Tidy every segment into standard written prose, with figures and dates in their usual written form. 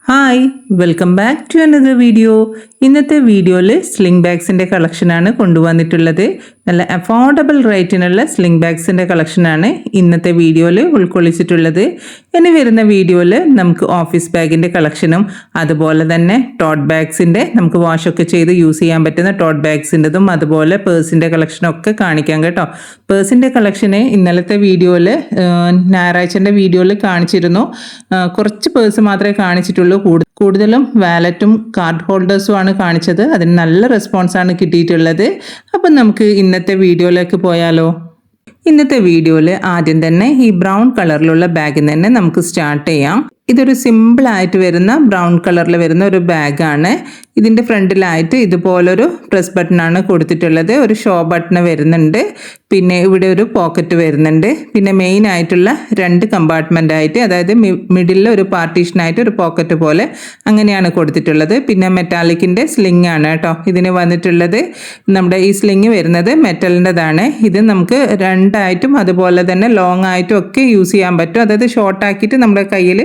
Hi welcome back to another video. ഇന്നത്തെ വീഡിയോയിൽ sling ബാഗ്സിൻ്റെ കളക്ഷനാണ് കൊണ്ടുവന്നിട്ടുള്ളത്. നല്ല അഫോർഡബിൾ റേറ്റിനുള്ള സ്ലിംഗ് ബാഗ്സിൻ്റെ കളക്ഷനാണ് ഇന്നത്തെ വീഡിയോയിൽ ഉൾക്കൊള്ളിച്ചിട്ടുള്ളത്. ഇനി വരുന്ന വീഡിയോയിൽ നമുക്ക് ഓഫീസ് ബാഗിൻ്റെ കളക്ഷനും അതുപോലെ തന്നെ ടോട്ട് ബാഗ്സിൻ്റെ നമുക്ക് വാഷൊക്കെ ചെയ്ത് യൂസ് ചെയ്യാൻ പറ്റുന്ന ടോട്ട് ബാഗ്സിൻ്റെതും അതുപോലെ പേഴ്സിൻ്റെ കളക്ഷനൊക്കെ കാണിക്കാം കേട്ടോ. പേഴ്സിൻ്റെ കളക്ഷന് ഇന്നലത്തെ വീഡിയോയിൽ ഞായറാഴ്ചൻ്റെ വീഡിയോയിൽ കാണിച്ചിരുന്നു. കുറച്ച് പേഴ്സ് മാത്രമേ കാണിച്ചിട്ടുള്ളൂ. കൂടുതലും വാലറ്റും കാർഡ് ഹോൾഡേഴ്സും ആണ് കാണിച്ചത്. അതിന് നല്ല റെസ്പോൺസാണ് കിട്ടിയിട്ടുള്ളത്. അപ്പം നമുക്ക് ഇന്നത്തെ വീഡിയോയിലേക്ക് പോയാലോ. ഇന്നത്തെ വീഡിയോയിൽ ആദ്യം തന്നെ ഈ ബ്രൗൺ കളറിലുള്ള ബാഗിൽ തന്നെ നമുക്ക് സ്റ്റാർട്ട് ചെയ്യാം. ഇതൊരു സിമ്പിളായിട്ട് വരുന്ന ബ്രൗൺ കളറിൽ വരുന്ന ഒരു ബാഗാണ്. ഇതിൻ്റെ ഫ്രണ്ടിലായിട്ട് ഇതുപോലൊരു പ്രസ് ബട്ടണാണ് കൊടുത്തിട്ടുള്ളത്. ഒരു ഷോ ബട്ടൺ വരുന്നുണ്ട്. പിന്നെ ഇവിടെ ഒരു പോക്കറ്റ് വരുന്നുണ്ട്. പിന്നെ മെയിൻ ആയിട്ടുള്ള 2 കമ്പാർട്ട്മെൻ്റ് ആയിട്ട്, അതായത് മിഡിലിൽ ഒരു പാർട്ടീഷനായിട്ട് ഒരു പോക്കറ്റ് പോലെ അങ്ങനെയാണ് കൊടുത്തിട്ടുള്ളത്. പിന്നെ മെറ്റാലിക്കിൻ്റെ സ്ലിംഗ് ആണ് കേട്ടോ ഇതിന് വന്നിട്ടുള്ളത്. നമ്മുടെ ഈ സ്ലിംഗ് വരുന്നത് മെറ്റലിൻ്റെതാണ്. ഇത് നമുക്ക് 2 ആയിട്ടും അതുപോലെ തന്നെ ലോങ് ആയിട്ടും ഒക്കെ യൂസ് ചെയ്യാൻ പറ്റും. അതായത് ഷോർട്ടാക്കിയിട്ട് നമ്മുടെ കയ്യിൽ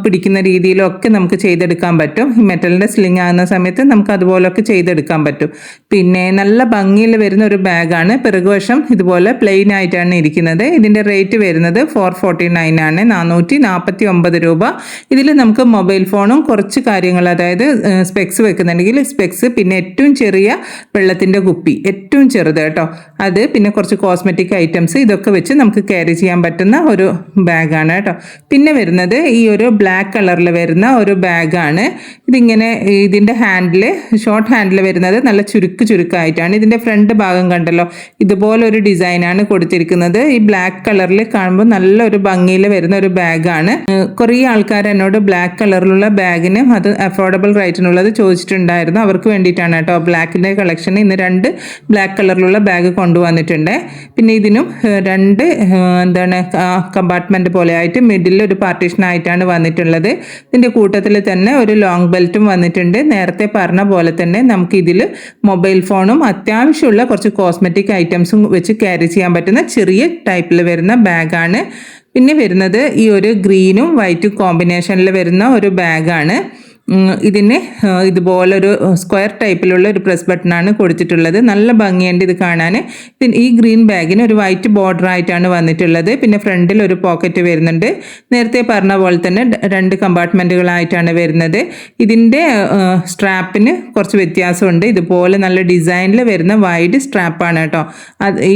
പിടിക്കുന്ന രീതിയിലൊക്കെ നമുക്ക് ചെയ്തെടുക്കാൻ പറ്റും. ഈ മെറ്റലിൻ്റെ സ്ലിംഗ് ആകുന്ന സമയത്ത് നമുക്ക് അതുപോലൊക്കെ ചെയ്തെടുക്കാൻ പറ്റും. പിന്നെ നല്ല ഭംഗിയിൽ വരുന്ന ഒരു ബാഗാണ്. പിറകുവശം ഇതുപോലെ പ്ലെയിൻ ആയിട്ടാണ് ഇരിക്കുന്നത്. ഇതിൻ്റെ റേറ്റ് വരുന്നത് 449 ആണ്, 449 രൂപ. ഇതിൽ നമുക്ക് മൊബൈൽ ഫോണും കുറച്ച് കാര്യങ്ങൾ, അതായത് സ്പെക്സ് വെക്കുന്നുണ്ടെങ്കിൽ സ്പെക്സ്, പിന്നെ ഏറ്റവും ചെറിയ വെള്ളത്തിൻ്റെ കുപ്പി, ഏറ്റവും ചെറുത് കേട്ടോ അത്, പിന്നെ കുറച്ച് കോസ്മെറ്റിക് ഐറ്റംസ്, ഇതൊക്കെ വെച്ച് നമുക്ക് ക്യാരി ചെയ്യാൻ പറ്റുന്ന ഒരു ബാഗാണ് കേട്ടോ. പിന്നെ വരുന്നത് ഈ ഒരു ബ്ലാക്ക് കളറിൽ വരുന്ന ഒരു ബാഗാണ്. ഇതിങ്ങനെ ഇതിൻ്റെ ഹാൻഡിൽ, ഷോർട്ട് ഹാൻഡിൽ വരുന്നത് നല്ല ചുരുക്കായിട്ടാണ്. ഇതിൻ്റെ ഫ്രണ്ട് ഭാഗം കണ്ടല്ലോ, ഇതുപോലൊരു ഡിസൈനാണ് കൊടുത്തിരിക്കുന്നത്. ഈ ബ്ലാക്ക് കളറിൽ കാണുമ്പോൾ നല്ലൊരു ഭംഗിയിൽ വരുന്ന ഒരു ബാഗാണ്. കുറേ ആൾക്കാർ എന്നോട് ബ്ലാക്ക് കളറിലുള്ള ബാഗിന് അത് അഫോർഡബിൾ റേറ്റിനുള്ളത് ചോദിച്ചിട്ടുണ്ടായിരുന്നു. അവർക്ക് വേണ്ടിയിട്ടാണ് കേട്ടോ ബ്ലാക്കിൻ്റെ കളക്ഷൻ ഇന്ന് 2 ബ്ലാക്ക് കളറിലുള്ള ബാഗ് കൊണ്ടുവന്നിട്ടുണ്ട്. പിന്നെ ഇതിനും 2 കമ്പാർട്ട്മെൻറ്റ് പോലെ ആയിട്ട് മിഡിൽ ഒരു പാർട്ടീഷനായിട്ടാണ് വന്നിട്ടുള്ളത്. ഇതിൻ്റെ കൂട്ടത്തിൽ തന്നെ ഒരു ലോങ് ബെൽറ്റും വന്നിട്ടുണ്ട്. നേരത്തെ പറഞ്ഞ പോലെ തന്നെ നമുക്ക് ഇതിൽ മൊബൈൽ ഫോണും അത്യാവശ്യമുള്ള കുറച്ച് കോസ്മെറ്റിക് ഐറ്റംസും വെച്ച് ക്യാരി ചെയ്യാൻ പറ്റുന്ന ചെറിയ ടൈപ്പിൽ വരുന്ന ബാഗാണ്. പിന്നെ വരുന്നത് ഈ ഒരു ഗ്രീനും വൈറ്റും കോമ്പിനേഷനിൽ വരുന്ന ഒരു ബാഗാണ്. ഇതിന് ഇതുപോലൊരു സ്ക്വയർ ടൈപ്പിലുള്ള ഒരു പ്രസ് ബട്ടണാണ് കൊടുത്തിട്ടുള്ളത്. നല്ല ഭംഗിയുണ്ട് ഇത് കാണാൻ. ഈ ഗ്രീൻ ബാഗിന് ഒരു വൈറ്റ് ബോർഡർ ആയിട്ടാണ് വന്നിട്ടുള്ളത്. പിന്നെ ഫ്രണ്ടിൽ ഒരു പോക്കറ്റ് വരുന്നുണ്ട്. നേരത്തെ പറഞ്ഞ പോലെ തന്നെ 2 കമ്പാർട്ട്മെൻറ്റുകളായിട്ടാണ് വരുന്നത്. ഇതിൻ്റെ സ്ട്രാപ്പിന് കുറച്ച് വ്യത്യാസമുണ്ട്. ഇതുപോലെ നല്ല ഡിസൈനിൽ വരുന്ന വൈഡ് സ്ട്രാപ്പാണ് കേട്ടോ.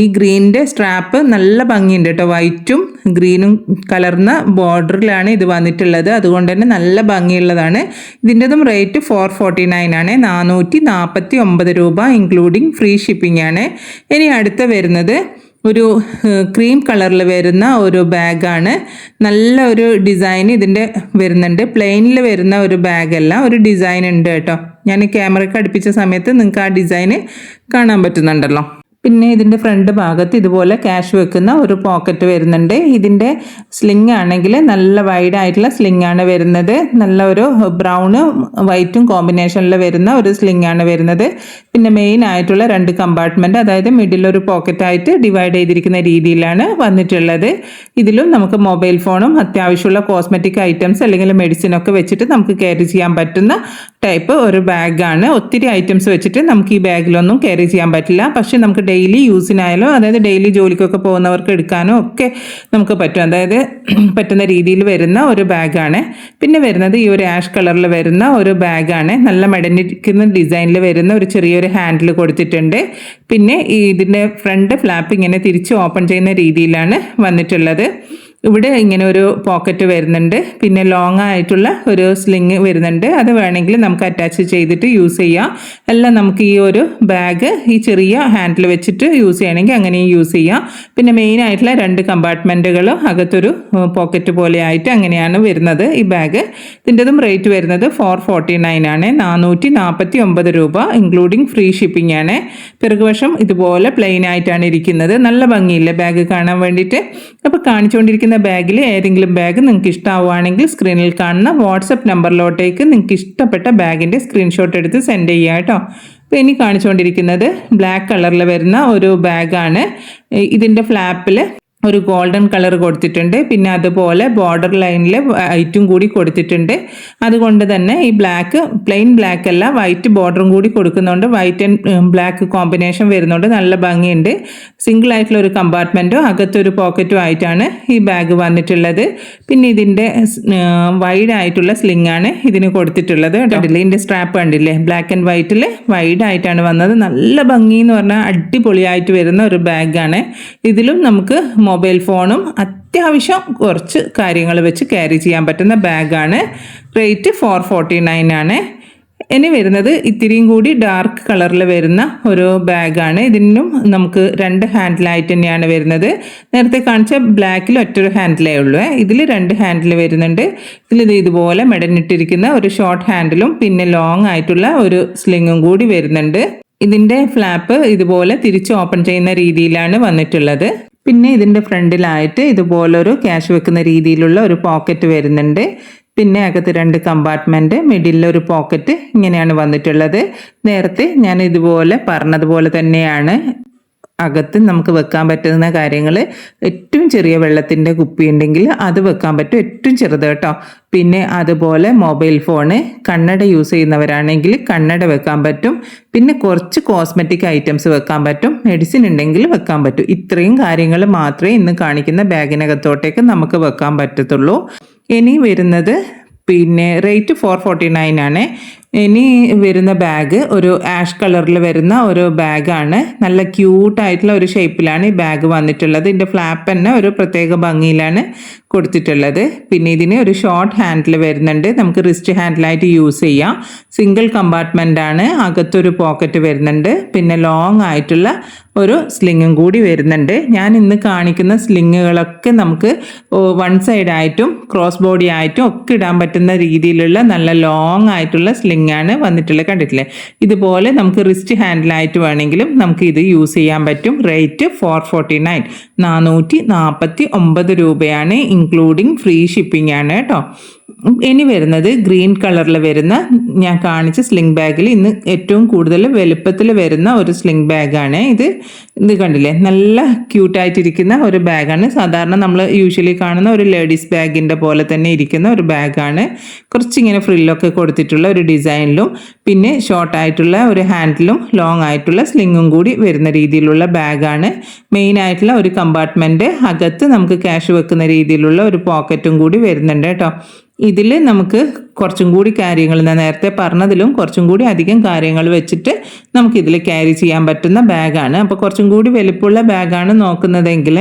ഈ ഗ്രീനിൻ്റെ സ്ട്രാപ്പ് നല്ല ഭംഗിയുണ്ട് കേട്ടോ. വൈറ്റും ഗ്രീനും കലർന്ന ബോർഡറിലാണ് ഇത് വന്നിട്ടുള്ളത്. അതുകൊണ്ട് തന്നെ നല്ല ഭംഗിയുള്ളതാണ്. ഇതിൻ്റെതും റേറ്റ് 449 ആണ്, 449 രൂപ, ഇൻക്ലൂഡിങ് ഫ്രീ ഷിപ്പിംഗ് ആണ്. ഇനി അടുത്ത വരുന്നത് ഒരു ക്രീം കളറിൽ വരുന്ന ഒരു ബാഗാണ്. നല്ല ഒരു ഡിസൈൻ ഇതിൻ്റെ വരുന്നുണ്ട്. പ്ലെയിനിൽ വരുന്ന ഒരു ബാഗല്ല, ഒരു ഡിസൈൻ ഉണ്ട് കേട്ടോ. ഞാൻ ക്യാമറയ്ക്ക് അടുപ്പിച്ച സമയത്ത് നിങ്ങൾക്ക് ആ ഡിസൈന് കാണാൻ പറ്റുന്നുണ്ടല്ലോ. പിന്നെ ഇതിൻ്റെ ഫ്രണ്ട് ഭാഗത്ത് ഇതുപോലെ ക്യാഷ് വെക്കുന്ന ഒരു പോക്കറ്റ് വരുന്നുണ്ട്. ഇതിൻ്റെ സ്ലിംഗ് ആണെങ്കിൽ നല്ല വൈഡായിട്ടുള്ള സ്ലിംഗ് ആണ് വരുന്നത്. നല്ല ഒരു ബ്രൗണും വൈറ്റും കോമ്പിനേഷനിൽ വരുന്ന ഒരു സ്ലിംഗ് ആണ് വരുന്നത്. പിന്നെ മെയിൻ ആയിട്ടുള്ള 2 കമ്പാർട്ട്മെൻറ്റ്, അതായത് മിഡിലൊരു പോക്കറ്റായിട്ട് ഡിവൈഡ് ചെയ്തിരിക്കുന്ന രീതിയിലാണ് വന്നിട്ടുള്ളത്. ഇതിലും നമുക്ക് മൊബൈൽ ഫോണും അത്യാവശ്യമുള്ള കോസ്മെറ്റിക് ഐറ്റംസ് അല്ലെങ്കിൽ മെഡിസിനൊക്കെ വെച്ചിട്ട് നമുക്ക് ക്യാരി ചെയ്യാൻ പറ്റുന്ന ടൈപ്പ് ഒരു ബാഗാണ്. ഒത്തിരി ഐറ്റംസ് വെച്ചിട്ട് നമുക്ക് ഈ ബാഗിലൊന്നും ക്യാരി ചെയ്യാൻ പറ്റില്ല. പക്ഷേ നമുക്ക് ഡെയിലി യൂസിനായാലും, അതായത് ഡെയിലി ജോലിക്കൊക്കെ പോകുന്നവർക്ക് എടുക്കാനോ ഒക്കെ നമുക്ക് പറ്റും. അതായത് പറ്റുന്ന രീതിയിൽ വരുന്ന ഒരു ബാഗാണ്. പിന്നെ വരുന്നത് ഈ ഒരു ആഷ് കളറിൽ വരുന്ന ഒരു ബാഗാണ്. നല്ല മെടഞ്ഞിരിക്കുന്ന ഡിസൈനിൽ വരുന്ന ഒരു ചെറിയൊരു ഹാൻഡിൽ കൊടുത്തിട്ടുണ്ട്. പിന്നെ ഇതിൻ്റെ ഫ്രണ്ട് ഫ്ലാപ്പ് ഇങ്ങനെ തിരിച്ച് ഓപ്പൺ ചെയ്യുന്ന രീതിയിലാണ് വന്നിട്ടുള്ളത്. ഇവിടെ ഇങ്ങനെ ഒരു പോക്കറ്റ് വരുന്നുണ്ട്. പിന്നെ ലോങ് ആയിട്ടുള്ള ഒരു സ്ലിങ് വരുന്നുണ്ട്. അത് വേണമെങ്കിൽ നമുക്ക് അറ്റാച്ച് ചെയ്തിട്ട് യൂസ് ചെയ്യാം. എല്ലാം നമുക്ക് ഈ ഒരു ബാഗ് ഈ ചെറിയ ഹാൻഡിൽ വെച്ചിട്ട് യൂസ് ചെയ്യണമെങ്കിൽ അങ്ങനെയും യൂസ് ചെയ്യാം. പിന്നെ മെയിൻ ആയിട്ടുള്ള 2 കമ്പാർട്ട്മെൻറ്റുകളും അകത്തൊരു പോക്കറ്റ് പോലെ ആയിട്ട് അങ്ങനെയാണ് വരുന്നത് ഈ ബാഗ്. ഇതിൻ്റെതും റേറ്റ് വരുന്നത് 449 ആണ്, 449 രൂപ, ഇൻക്ലൂഡിങ് ഫ്രീ ഷിപ്പിംഗ് ആണ്. പിറകുവശം ഇതുപോലെ പ്ലെയിൻ ആയിട്ടാണ് ഇരിക്കുന്നത്. നല്ല ഭംഗിയില്ലേ ബാഗ് കാണാൻ വേണ്ടിയിട്ട്. അപ്പോൾ കാണിച്ചുകൊണ്ടിരിക്കുന്ന ബാഗിൽ ഏതെങ്കിലും ബാഗ് നിങ്ങൾക്ക് ഇഷ്ടമാവുകയാണെങ്കിൽ സ്ക്രീനിൽ കാണുന്ന വാട്സപ്പ് നമ്പറിലോട്ടേക്ക് നിങ്ങൾക്ക് ഇഷ്ടപ്പെട്ട ബാഗിൻ്റെ സ്ക്രീൻഷോട്ട് എടുത്ത് സെൻഡ് ചെയ്യുക കേട്ടോ. അപ്പോൾ ഇനി കാണിച്ചുകൊണ്ടിരിക്കുന്നത് ബ്ലാക്ക് കളറിൽ വരുന്ന ഒരു ബാഗാണ്. ഇതിൻ്റെ ഫ്ലാപ്പിൽ ഒരു ഗോൾഡൻ കളർ കൊടുത്തിട്ടുണ്ട്. പിന്നെ അതുപോലെ ബോർഡർ ലൈനിൽ വൈറ്റും കൂടി കൊടുത്തിട്ടുണ്ട്. അതുകൊണ്ട് തന്നെ ഈ ബ്ലാക്ക് പ്ലെയിൻ ബ്ലാക്ക് അല്ല, വൈറ്റ് ബോർഡറും കൂടി കൊടുക്കുന്നുണ്ട്. വൈറ്റ് ആൻഡ് ബ്ലാക്ക് കോമ്പിനേഷൻ വരുന്നുണ്ട്, നല്ല ഭംഗിയുണ്ട്. സിംഗിൾ ആയിട്ടുള്ള ഒരു കമ്പാർട്ട്മെൻറ്റും അകത്തൊരു പോക്കറ്റും ആയിട്ടാണ് ഈ ബാഗ് വന്നിട്ടുള്ളത്. പിന്നെ ഇതിൻ്റെ വൈഡ് ആയിട്ടുള്ള സ്ലിംഗ് ആണ് ഇതിന് കൊടുത്തിട്ടുള്ളത്. കണ്ടില്ലേ, ഇതിൻ്റെ സ്ട്രാപ്പ് കണ്ടില്ലേ, ബ്ലാക്ക് ആൻഡ് വൈറ്റിൽ വൈഡ് ആയിട്ടാണ് വന്നത്. നല്ല ഭംഗി എന്ന് പറഞ്ഞാൽ അടിപൊളിയായിട്ട് വരുന്ന ഒരു ബാഗാണ്. ഇതിലും നമുക്ക് മൊബൈൽ ഫോണും അത്യാവശ്യം കുറച്ച് കാര്യങ്ങൾ വെച്ച് ക്യാരി ചെയ്യാൻ പറ്റുന്ന ബാഗാണ്. റേറ്റ് 449 ആണ്. ഇനി വരുന്നത് ഇത്തിരിയും കൂടി ഡാർക്ക് കളറിൽ വരുന്ന ഒരു ബാഗാണ്. ഇതിനും നമുക്ക് 2 ഹാൻഡിലായിട്ട് തന്നെയാണ് വരുന്നത്. നേരത്തെ കാണിച്ച ബ്ലാക്കിൽ ഒറ്റൊരു ഹാൻഡിലേ ഉള്ളൂ, ഇതിൽ 2 ഹാൻഡിൽ വരുന്നുണ്ട്. ഇതിൽ ഇതുപോലെ മെടഞ്ഞിട്ടിരിക്കുന്ന ഒരു ഷോർട്ട് ഹാൻഡിലും പിന്നെ ലോങ് ആയിട്ടുള്ള ഒരു സ്ലിങ്ങും കൂടി വരുന്നുണ്ട്. ഇതിൻ്റെ ഫ്ലാപ്പ് ഇതുപോലെ തിരിച്ച് ഓപ്പൺ ചെയ്യുന്ന രീതിയിലാണ് വന്നിട്ടുള്ളത്. പിന്നെ ഇതിൻ്റെ ഫ്രണ്ടിലായിട്ട് ഇതുപോലൊരു ക്യാഷ് വെക്കുന്ന രീതിയിലുള്ള ഒരു പോക്കറ്റ് വരുന്നുണ്ട്. പിന്നെ അകത്ത് 2 കമ്പാർട്ട്മെൻറ്റ്, മിഡിലൊരു പോക്കറ്റ്, ഇങ്ങനെയാണ് വന്നിട്ടുള്ളത്. നേരത്തെ ഞാൻ ഇതുപോലെ പറഞ്ഞതുപോലെ തന്നെയാണ് അകത്ത് നമുക്ക് വെക്കാൻ പറ്റുന്ന കാര്യങ്ങൾ. ഏറ്റവും ചെറിയ വെള്ളത്തിൻ്റെ കുപ്പി ഉണ്ടെങ്കിൽ അത് വെക്കാൻ പറ്റും, ഏറ്റവും ചെറുത് കേട്ടോ. പിന്നെ അതുപോലെ മൊബൈൽ ഫോണ്, കണ്ണട യൂസ് ചെയ്യുന്നവരാണെങ്കിൽ കണ്ണട വെക്കാൻ പറ്റും. പിന്നെ കുറച്ച് കോസ്മെറ്റിക് ഐറ്റംസ് വെക്കാൻ പറ്റും, മെഡിസിൻ ഉണ്ടെങ്കിൽ വെക്കാൻ പറ്റും. ഇത്രയും കാര്യങ്ങൾ മാത്രമേ ഇന്ന് കാണിക്കുന്ന ബാഗിനകത്തോട്ടേക്ക് നമുക്ക് വെക്കാൻ പറ്റത്തുള്ളൂ. ഇനി വരുന്നത് പിന്നെ റേറ്റ് 449 ആണ്. ഇനി വരുന്ന ബാഗ് ഒരു ആഷ് കളറിൽ വരുന്ന ഒരു ബാഗാണ്. നല്ല ക്യൂട്ടായിട്ടുള്ള ഒരു ഷേപ്പിലാണ് ഈ ബാഗ് വന്നിട്ടുള്ളത്. ഇതിൻ്റെ ഫ്ലാപ്പ് തന്നെ ഒരു പ്രത്യേക ഭംഗിയിലാണ് കൊടുത്തിട്ടുള്ളത്. പിന്നെ ഇതിന് ഒരു ഷോർട്ട് ഹാൻഡിൽ വരുന്നുണ്ട്, നമുക്ക് റിസ്റ്റ് ഹാൻഡിലായിട്ട് യൂസ് ചെയ്യാം. സിംഗിൾ കമ്പാർട്ട്മെൻ്റ് ആണ്, അകത്തൊരു പോക്കറ്റ് വരുന്നുണ്ട്. പിന്നെ ലോങ് ആയിട്ടുള്ള ഒരു സ്ലിങ്ങും കൂടി വരുന്നുണ്ട്. ഞാൻ ഇന്ന് കാണിക്കുന്ന സ്ലിങ്ങുകളൊക്കെ നമുക്ക് വൺ സൈഡ് ആയിട്ടും ക്രോസ് ബോഡി ആയിട്ടും ഒക്കെ ഇടാൻ പറ്റുന്ന രീതിയിലുള്ള നല്ല ലോങ് ആയിട്ടുള്ള സ്ലിംഗ് ആണ് വന്നിട്ടുള്ളത്. കണ്ടിട്ടില്ലേ, ഇതുപോലെ നമുക്ക് റിസ്റ്റ് ഹാൻഡിലായിട്ട് വേണമെങ്കിലും നമുക്ക് ഇത് യൂസ് ചെയ്യാൻ പറ്റും. റേറ്റ് 449, 449 രൂപയാണ്, ഇൻക്ലൂഡിങ് ഫ്രീ ഷിപ്പിംഗ് ആണ് കേട്ടോ. ഇനി വരുന്നത് ഗ്രീൻ കളറിൽ വരുന്ന ഞാൻ കാണിച്ച സ്ലിംഗ് ബാഗിൽ ഇന്ന് ഏറ്റവും കൂടുതൽ വലുപ്പത്തിൽ വരുന്ന ഒരു സ്ലിംഗ് ബാഗാണ് ഇത്. ഇത് കണ്ടില്ലേ, നല്ല ക്യൂട്ടായിട്ടിരിക്കുന്ന ഒരു ബാഗാണ്. സാധാരണ നമ്മൾ യൂഷ്വലി കാണുന്ന ഒരു ലേഡീസ് ബാഗിൻ്റെ പോലെ തന്നെ ഇരിക്കുന്ന ഒരു ബാഗാണ്. കുറച്ചിങ്ങനെ ഫ്രില്ലൊക്കെ കൊടുത്തിട്ടുള്ള ഒരു ഡിസൈനിലും പിന്നെ ഷോർട്ടായിട്ടുള്ള ഒരു ഹാൻഡിലും ലോങ് ആയിട്ടുള്ള സ്ലിങ്ങും കൂടി വരുന്ന രീതിയിലുള്ള ബാഗാണ്. മെയിനായിട്ടുള്ള ഒരു കമ്പാർട്ട്മെൻറ്റ്, അകത്ത് നമുക്ക് ക്യാഷ് വെക്കുന്ന രീതിയിലുള്ള ഒരു പോക്കറ്റും കൂടി വരുന്നുണ്ട് കേട്ടോ. ഇതിൽ നമുക്ക് കുറച്ചും കൂടി കാര്യങ്ങൾ, ഞാൻ നേരത്തെ പറഞ്ഞതിലും കുറച്ചും കൂടി അധികം കാര്യങ്ങൾ വെച്ചിട്ട് നമുക്കിതിൽ ക്യാരി ചെയ്യാൻ പറ്റുന്ന ബാഗാണ്. അപ്പോൾ കുറച്ചും കൂടി വലിപ്പമുള്ള ബാഗാണ് നോക്കുന്നതെങ്കിൽ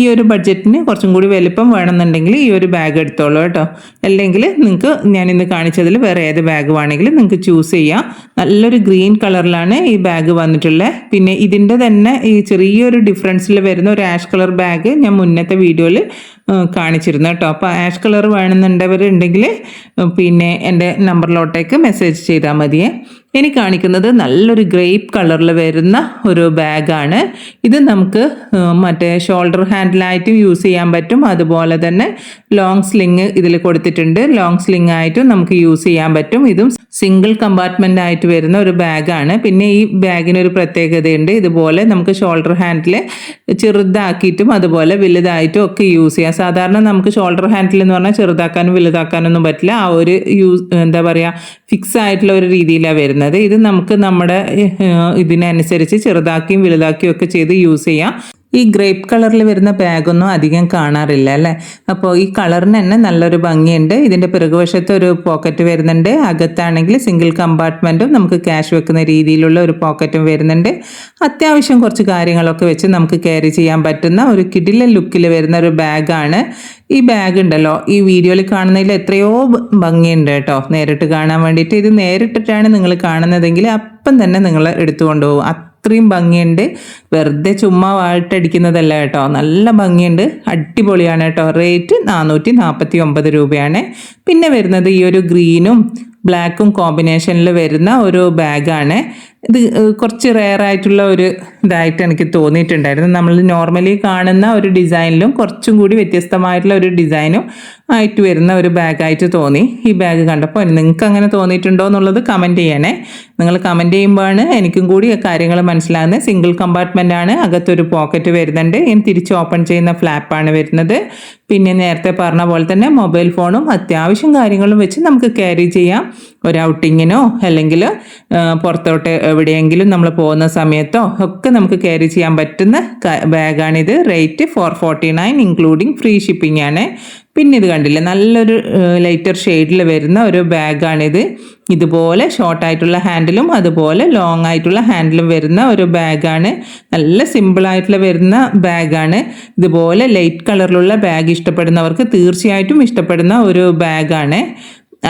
ഈ ഒരു ബഡ്ജറ്റിന് കുറച്ചും കൂടി വലിപ്പം വേണമെന്നുണ്ടെങ്കിൽ ഈ ഒരു ബാഗ് എടുത്തോളൂ കേട്ടോ. അല്ലെങ്കിൽ നിങ്ങൾക്ക് ഞാനിന്ന് കാണിച്ചതിൽ വേറെ ഏത് ബാഗ് വേണമെങ്കിലും നിങ്ങൾക്ക് ചൂസ് ചെയ്യാം. നല്ലൊരു ഗ്രീൻ കളറിലാണ് ഈ ബാഗ് വന്നിട്ടുള്ളത്. പിന്നെ ഇതിൻ്റെ തന്നെ ഈ ചെറിയൊരു ഡിഫറൻസിൽ വരുന്ന ഒരു ആഷ് കളർ ബാഗ് ഞാൻ മുന്നത്തെ വീഡിയോയിൽ കാണിച്ചിരുന്നു കേട്ടോ. അപ്പോൾ ആഷ് കളർ വേണമെന്നുണ്ടവരുണ്ടെങ്കിൽ പിന്നെ എൻ്റെ നമ്പറിലോട്ടേക്ക് മെസ്സേജ് ചെയ്താൽ മതിയേ. ഇനി കാണിക്കുന്നത് നല്ലൊരു ഗ്രേപ്പ് കളറിൽ വരുന്ന ഒരു ബാഗാണ്. ഇത് നമുക്ക് മറ്റേ ഷോൾഡർ ഹാൻഡിലായിട്ടും യൂസ് ചെയ്യാൻ പറ്റും. അതുപോലെ തന്നെ ലോങ് സ്ലിങ് ഇതിൽ കൊടുത്തിട്ടുണ്ട്, ലോങ് സ്ലിങ് ആയിട്ടും നമുക്ക് യൂസ് ചെയ്യാൻ പറ്റും. ഇതും സിംഗിൾ കമ്പാർട്ട്മെൻ്റ് ആയിട്ട് വരുന്ന ഒരു ബാഗാണ്. പിന്നെ ഈ ബാഗിനൊരു പ്രത്യേകതയുണ്ട്, ഇതുപോലെ നമുക്ക് ഷോൾഡർ ഹാൻഡിൽ ചെറുതാക്കിയിട്ടും അതുപോലെ വലുതായിട്ടും ഒക്കെ യൂസ് ചെയ്യാം. സാധാരണ നമുക്ക് ഷോൾഡർ ഹാൻഡിൽ എന്ന് പറഞ്ഞാൽ ചെറുതാക്കാനും വലുതാക്കാനൊന്നും പറ്റില്ല, ആ ഒരു എന്താ പറയുക ഫിക്സ് ആയിട്ടുള്ള ഒരു രീതിയിലാണ് വരുന്നത്. ഇത് നമുക്ക് നമ്മുടെ ഇതിനനുസരിച്ച് ചെറുതാക്കിയും വലുതാക്കിയും ഒക്കെ ചെയ്ത് യൂസ് ചെയ്യാം. ഈ ഗ്രേപ്പ് കളറിൽ വരുന്ന ബാഗൊന്നും അധികം കാണാറില്ല അല്ലേ. അപ്പോൾ ഈ കളറിന് തന്നെ നല്ലൊരു ഭംഗിയുണ്ട്. ഇതിൻ്റെ പിറകുവശത്ത് ഒരു പോക്കറ്റ് വരുന്നുണ്ട്, അകത്താണെങ്കിൽ സിംഗിൾ കമ്പാർട്ട്മെൻറ്റും നമുക്ക് ക്യാഷ് വെക്കുന്ന രീതിയിലുള്ള ഒരു പോക്കറ്റും വരുന്നുണ്ട്. അത്യാവശ്യം കുറച്ച് കാര്യങ്ങളൊക്കെ വെച്ച് നമുക്ക് ക്യാരി ചെയ്യാൻ പറ്റുന്ന ഒരു കിടില ലുക്കിൽ വരുന്ന ഒരു ബാഗാണ്. ഈ ബാഗ് ഉണ്ടല്ലോ, ഈ വീഡിയോയിൽ കാണുന്നതിൽ എത്രയോ ഭംഗിയുണ്ട് കേട്ടോ നേരിട്ട് കാണാൻ വേണ്ടിയിട്ട്. ഇത് നേരിട്ടിട്ടാണ് നിങ്ങൾ കാണുന്നതെങ്കിൽ അപ്പം തന്നെ നിങ്ങൾ എടുത്തുകൊണ്ട് പോകും, അത്രയും ഭംഗിയുണ്ട്. വെറുതെ ചുമ്മാ വായിട്ടടിക്കുന്നതല്ല കേട്ടോ, നല്ല ഭംഗിയുണ്ട്, അടിപൊളിയാണ് കേട്ടോ. റേറ്റ് 449 രൂപയാണ്. പിന്നെ വരുന്നത് ഈ ഒരു ഗ്രീനും ബ്ലാക്കും കോമ്പിനേഷനിൽ വരുന്ന ഒരു ബാഗാണ്. ഇത് കുറച്ച് റെയർ ആയിട്ടുള്ള ഒരു ഇതായിട്ട് എനിക്ക് തോന്നിയിട്ടുണ്ടായിരുന്നു. നമ്മൾ നോർമലി കാണുന്ന ഒരു ഡിസൈനിലും കുറച്ചും കൂടി വ്യത്യസ്തമായിട്ടുള്ള ഒരു ഡിസൈനും ആയിട്ട് വരുന്ന ഒരു ബാഗായിട്ട് തോന്നി ഈ ബാഗ് കണ്ടപ്പോൾ. നിങ്ങൾക്ക് അങ്ങനെ തോന്നിയിട്ടുണ്ടോ എന്നുള്ളത് കമൻറ്റ് ചെയ്യണേ. നിങ്ങൾ കമൻറ്റ് ചെയ്യുമ്പോഴാണ് എനിക്കും കൂടി കാര്യങ്ങൾ മനസ്സിലാകുന്നത്. സിംഗിൾ കമ്പാർട്ട്മെൻ്റ് ആണ്, അകത്തൊരു പോക്കറ്റ് വരുന്നുണ്ട്, ഇനി തിരിച്ച് ഓപ്പൺ ചെയ്യുന്ന ഫ്ലാപ്പാണ് വരുന്നത്. പിന്നെ നേരത്തെ പറഞ്ഞ പോലെ തന്നെ മൊബൈൽ ഫോണും അത്യാവശ്യം കാര്യങ്ങളും വെച്ച് നമുക്ക് ക്യാരി ചെയ്യാം. ഒരു ഔട്ടിങ്ങിനോ അല്ലെങ്കിൽ പുറത്തോട്ട് എവിടെയെങ്കിലും നമ്മൾ പോകുന്ന സമയത്തോ ഒക്കെ നമുക്ക് ക്യാരി ചെയ്യാൻ പറ്റുന്ന ബാഗാണിത്. റേറ്റ് 449 ഇൻക്ലൂഡിങ് ഫ്രീ ഷിപ്പിംഗ് ആണ്. പിന്നെ ഇത് കണ്ടില്ലേ, നല്ലൊരു ലൈറ്റർ ഷെയ്ഡിൽ വരുന്ന ഒരു ബാഗാണിത്. ഇതുപോലെ ഷോർട്ടായിട്ടുള്ള ഹാൻഡിലും അതുപോലെ ലോങ് ആയിട്ടുള്ള ഹാൻഡിലും വരുന്ന ഒരു ബാഗാണ്. നല്ല സിമ്പിളായിട്ടുള്ള വരുന്ന ബാഗാണ്. ഇതുപോലെ ലൈറ്റ് കളറിലുള്ള ബാഗ് ഇഷ്ടപ്പെടുന്നവർക്ക് തീർച്ചയായിട്ടും ഇഷ്ടപ്പെടുന്ന ഒരു ബാഗാണ്.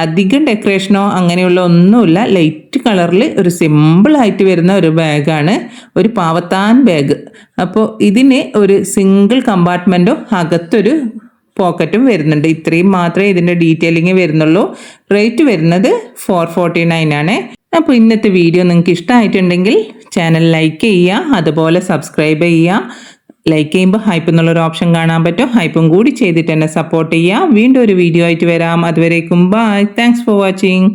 അധികം ഡെക്കറേഷനോ അങ്ങനെയുള്ള ഒന്നുമില്ല, ലൈറ്റ് കളറിൽ ഒരു സിമ്പിളായിട്ട് വരുന്ന ഒരു ബാഗാണ്, ഒരു പാവത്താൻ ബാഗ്. അപ്പോൾ ഇതിന് ഒരു സിംഗിൾ കമ്പാർട്ട്മെൻറ്റോ അകത്തൊരു പോക്കറ്റും വരുന്നുണ്ട്. ഇത്രയും മാത്രമേ ഇതിൻ്റെ ഡീറ്റെയിലിംഗ് വരുന്നുള്ളൂ. റേറ്റ് വരുന്നത് 449 ആണ്. അപ്പോൾ ഇന്നത്തെ വീഡിയോ നിങ്ങൾക്ക് ഇഷ്ടമായിട്ടുണ്ടെങ്കിൽ ചാനൽ ലൈക്ക് ചെയ്യുക, അതുപോലെ സബ്സ്ക്രൈബ് ചെയ്യുക. ലൈക്ക് ചെയ്യുമ്പോൾ ഹൈപ്പ് എന്നുള്ളൊരു ഓപ്ഷൻ കാണാൻ പറ്റും. ഹൈപ്പും കൂടി ചെയ്തിട്ട് എന്നെ സപ്പോർട്ട് ചെയ്യുക. വീണ്ടും ഒരു വീഡിയോ ആയിട്ട് വരാം. അതുവരേക്കും ബൈ. Thanks for watching.